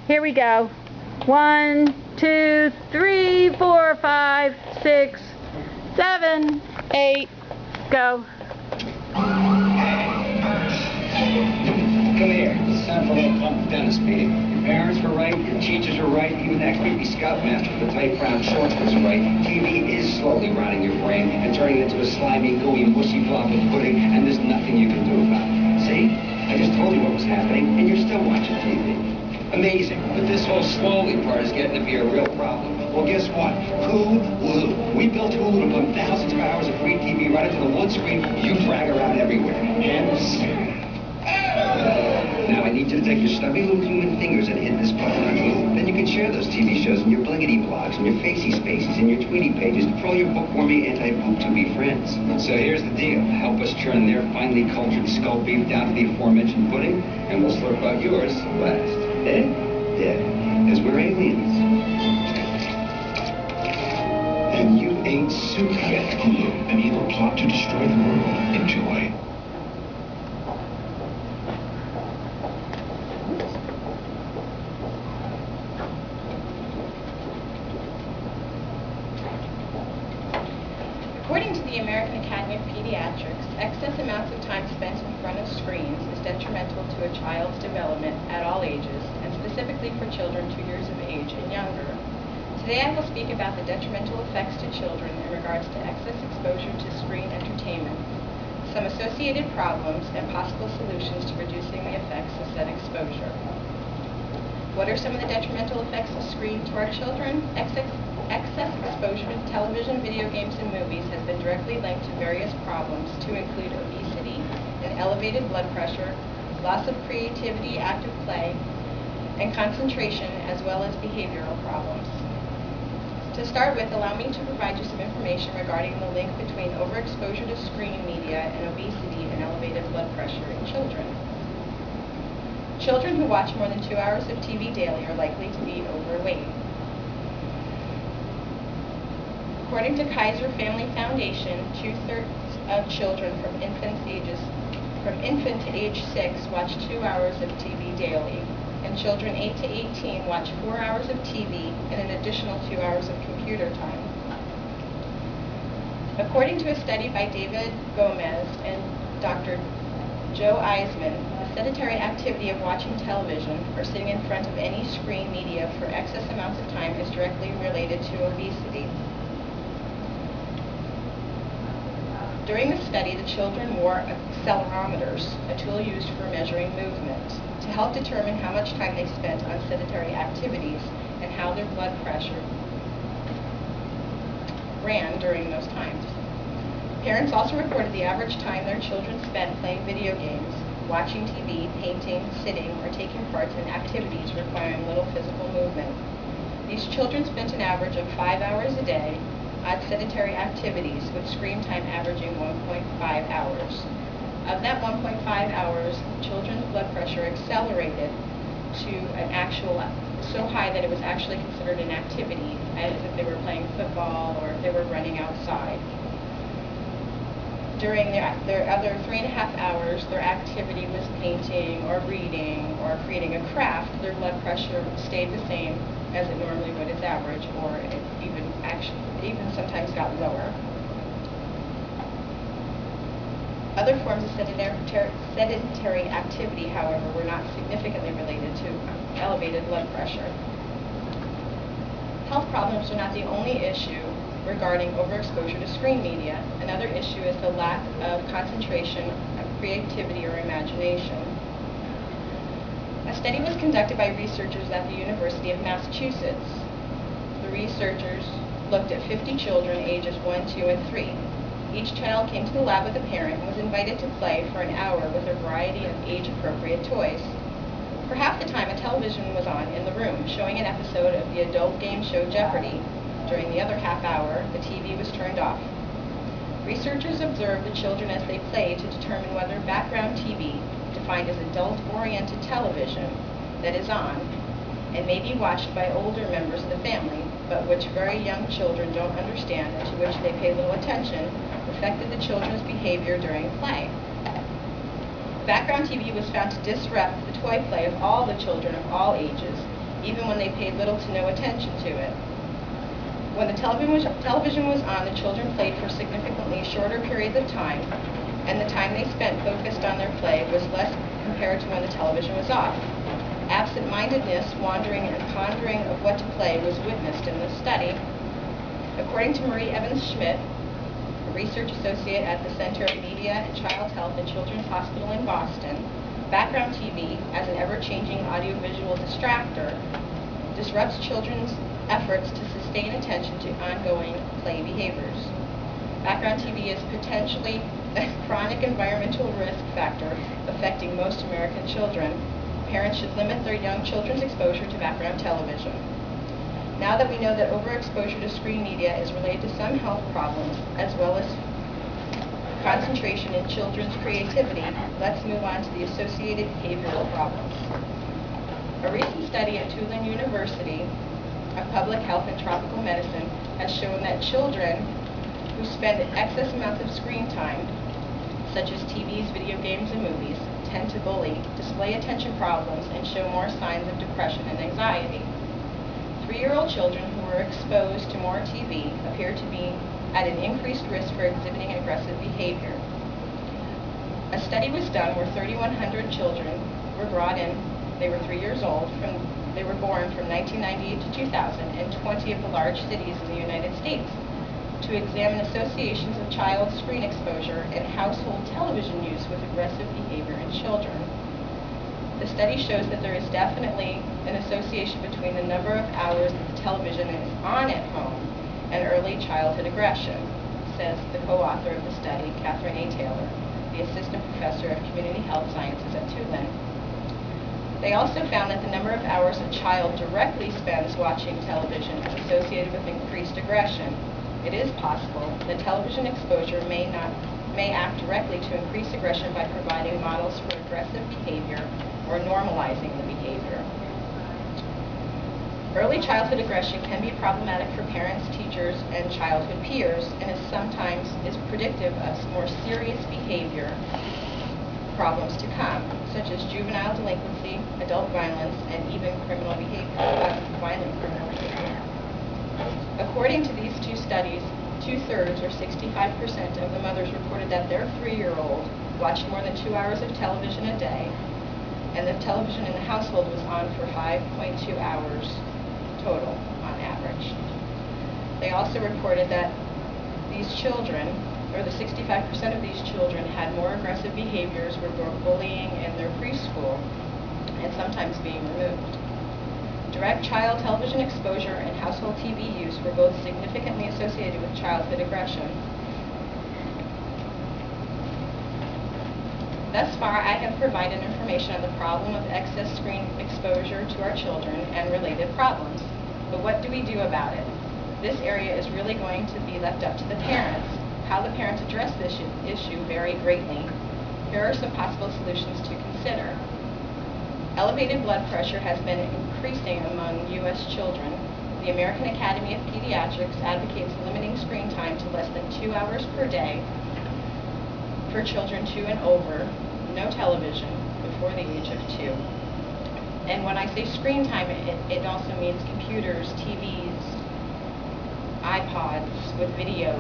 Here we go. 1, 2, 3, 4, 5, 6, 7, 8. Go. Come here. It's time for a little fun dentist meeting. Your parents were right, your teachers were right, even that creepy scoutmaster with the tight brown shorts was right. TV is slowly rotting your brain and turning it into a slimy, gooey, mushy blob of pudding, and there's nothing you can do about it. See? I just told you what was happening, and you're still watching TV. Amazing, but this whole slowly part is getting to be a real problem. Well, guess what? Hulu. We built Hulu to put thousands of hours of free TV right into the one screen you drag around everywhere. Now I need you to take your stubby little human fingers and hit this button on Hulu. Then you can share those TV shows in your bliggity blogs and your facey spaces and your Tweety pages for all your bookwormy anti-boob-tubey friends. So here's the deal. Help us churn their finely cultured skull beef down to the aforementioned pudding, and we'll slurp out yours last. Eh? Dead. Because we're aliens. And you ain't soup yet, Hulu. An evil plot to destroy the world. Enjoy. According to the American Academy of Pediatrics, excess amounts of time spent in front of screens is detrimental to a child's development at all ages, and specifically for children 2 years of age and younger. Today I will speak about the detrimental effects to children in regards to excess exposure to screen entertainment, some associated problems, and possible solutions to reducing the effects of said exposure. What are some of the detrimental effects of screen to our children? Excess exposure to television, video games, and movies has been directly linked to various problems to include obesity and elevated blood pressure, loss of creativity, active play, and concentration, as well as behavioral problems. To start with, allow me to provide you some information regarding the link between overexposure to screen media and obesity and elevated blood pressure in children. Children who watch more than 2 hours of TV daily are likely to be overweight. According to Kaiser Family Foundation, 2/3 of children from infant to age 6 watch 2 hours of TV daily, and children 8 to 18 watch 4 hours of TV and an additional 2 hours of computer time. According to a study by David Gomez and Dr. Joe Eisman, the sedentary activity of watching television or sitting in front of any screen media for excess amounts of time is directly related to obesity. During the study, the children wore accelerometers, a tool used for measuring movement, to help determine how much time they spent on sedentary activities and how their blood pressure ran during those times. Parents also reported the average time their children spent playing video games, watching TV, painting, sitting, or taking part in activities requiring little physical movement. These children spent an average of 5 hours a day on sedentary activities, with screen time averaging 1.5 hours. Of that 1.5 hours, children's blood pressure accelerated to an actual, so high that it was actually considered an activity, as if they were playing football or if they were running outside. During their other 3.5 hours, their activity was painting or reading or creating a craft. Their blood pressure stayed the same as it normally would its average, or it even sometimes got lower. Other forms of sedentary activity, however, were not significantly related to elevated blood pressure. Health problems are not the only issue regarding overexposure to screen media. Another issue is the lack of concentration, of creativity, or imagination. A study was conducted by researchers at the University of Massachusetts. The researchers looked at 50 children ages 1, 2, and 3. Each child came to the lab with a parent and was invited to play for an hour with a variety of age-appropriate toys. For half the time, a television was on in the room, showing an episode of the adult game show Jeopardy! During the other half hour, the TV was turned off. Researchers observed the children as they played to determine whether background TV, defined as adult-oriented television, that is on, and may be watched by older members of the family, but which very young children don't understand and to which they pay little attention, affected the children's behavior during play. Background TV was found to disrupt the toy play of all the children of all ages, even when they paid little to no attention to it. When the television was on, the children played for significantly shorter periods of time, and the time they spent focused on their play was less compared to when the television was off. Absent-mindedness, wandering, and pondering of what to play was witnessed in this study. According to Marie Evans-Schmidt, a research associate at the Center of Media and Child Health at Children's Hospital in Boston, background TV, as an ever-changing audiovisual distractor, disrupts children's efforts to sustain attention to ongoing play behaviors. Background TV is potentially a chronic environmental risk factor affecting most American children. Parents should limit their young children's exposure to background television. Now that we know that overexposure to screen media is related to some health problems as well as concentration in children's creativity, let's move on to the associated behavioral problems. A recent study at Tulane University of Public Health and Tropical Medicine has shown that children who spend excess amounts of screen time, such as TVs, video games, and movies, tend to bully, display attention problems, and show more signs of depression and anxiety. 3-year-old children who were exposed to more TV appear to be at an increased risk for exhibiting aggressive behavior. A study was done where 3,100 children were brought in. They were 3 years old. They were born from 1998 to 2000 in 20 of the large cities in the United States to examine associations of child screen exposure and household television use with aggressive behavior in children. The study shows that there is definitely an association between the number of hours that the television is on at home and early childhood aggression, says the co-author of the study, Catherine A. Taylor, the assistant professor of community health sciences at Tulane. They also found that the number of hours a child directly spends watching television is associated with increased aggression. It is possible that television exposure may act directly to increase aggression by providing models for aggressive behavior or normalizing the behavior. Early childhood aggression can be problematic for parents, teachers, and childhood peers, and is sometimes predictive of more serious behavior problems to come, such as juvenile delinquency, adult violence, and even criminal behavior, violent criminal behavior. According to these two studies, 2/3 or 65% of the mothers reported that their 3-year-old watched more than 2 hours of television a day, and the television in the household was on for 5.2 hours total on average. They also reported that these children, or the 65% of these children, had more aggressive behaviors, were bullying in their preschool, and sometimes being removed. Direct child television exposure and household TV use were both significantly associated with childhood aggression. Thus far, I have provided information on the problem of excess screen exposure to our children and related problems. But what do we do about it? This area is really going to be left up to the parents. How the parents address this issue vary greatly. Here are some possible solutions to consider. Elevated blood pressure has been increasing among U.S. children. The American Academy of Pediatrics advocates limiting screen time to less than 2 hours per day for children 2 and over, no television before the age of 2. And when I say screen time, it also means computers, TVs, iPods with video,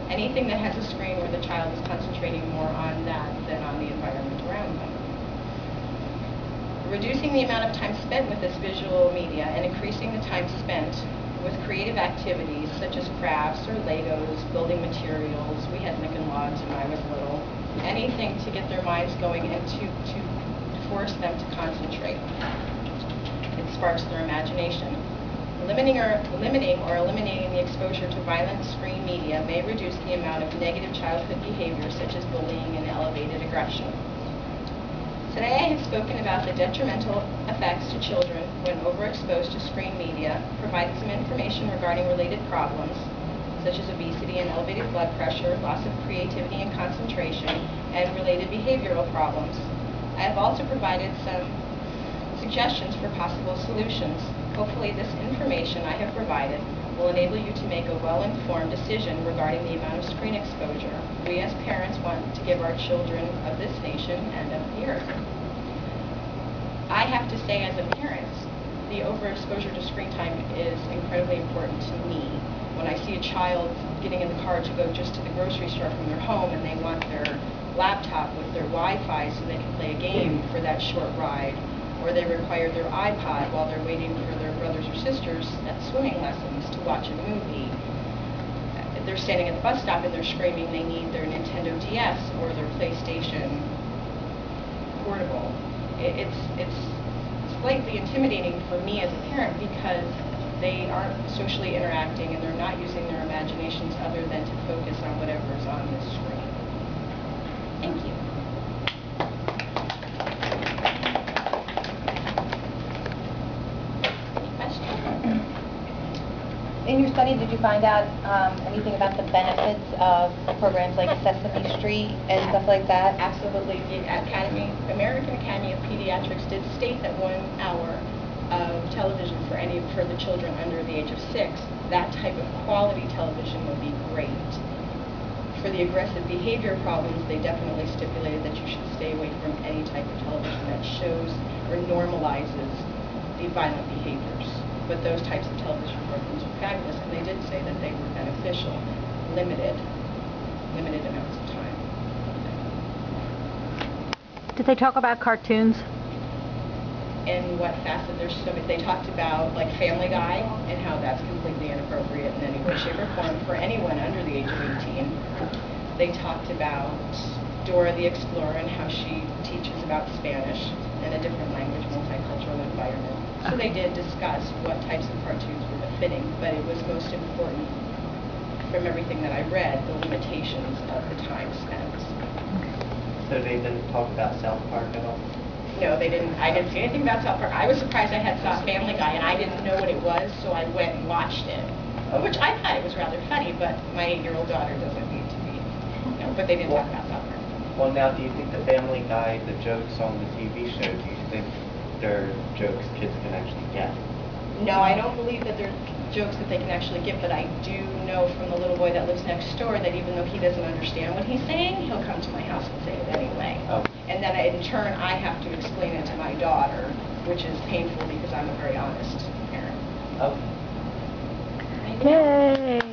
anything that has a screen where the child is concentrating more on that than on the environment around them. Reducing the amount of time spent with this visual media and increasing the time spent with creative activities such as crafts or Legos, building materials. We had Nickin logs when I was little. Anything to get their minds going and to force them to concentrate. It sparks their imagination. Limiting or eliminating the exposure to violent screen media may reduce the amount of negative childhood behavior such as bullying and elevated aggression. Today I have spoken about the detrimental effects to children when overexposed to screen media, provided some information regarding related problems, such as obesity and elevated blood pressure, loss of creativity and concentration, and related behavioral problems. I have also provided some suggestions for possible solutions. Hopefully this information I have provided will enable you to make a well-informed decision regarding the amount of screen exposure we as parents want to give our children of this nation and of the earth. I have to say, as a parent, overexposure to screen time is incredibly important to me. When I see a child getting in the car to go just to the grocery store from their home and they want their laptop with their Wi-Fi so they can play a game for that short ride, or they require their iPod while they're waiting for their brothers or sisters at swimming lessons to watch a movie. They're standing at the bus stop and they're screaming they need their Nintendo DS or their PlayStation Portable. It's slightly intimidating for me as a parent because they aren't socially interacting and they're not using their imaginations other than to focus on whatever is on the screen. Thank you. Any questions? In your study, did you find out anything about the benefits of programs like Sesame Street and stuff like that? Absolutely. The American Academy of Pediatrics did state that 1 hour of television for the children under the age of 6, that type of quality television would be great. For the aggressive behavior problems, they definitely stipulated that you should stay away from any type of television that shows or normalizes the violent behaviors. But those types of television programs are fabulous, and they did say that they were beneficial, limited amounts of time. Did they talk about cartoons? In what facet? They talked about like Family Guy and how that's completely inappropriate in any way, shape, or form for anyone under the age of 18. They talked about Dora the Explorer and how she teaches about Spanish in a different language, multicultural environment. So they did discuss what types of cartoons were befitting, but it was most important from everything that I read, the limitations of the time spent. So they didn't talk about South Park at all? No, they didn't. I didn't see anything about South Park. I was surprised I had saw Family Guy, and I didn't know what it was, so I went and watched it, which I thought it was rather funny, but my 8-year-old daughter doesn't need to be. No, but they didn't talk about South Park. Well, now, do you think the Family Guy, the jokes on the TV show, do you think they're jokes kids can actually get? No, I don't believe that they're jokes that they can actually get, but I do know from the little boy that lives next door that even though he doesn't understand what he's saying, he'll come to my house and say it anyway. Oh. And then in turn, I have to explain it to my daughter, which is painful because I'm a very honest parent. Okay. Yay!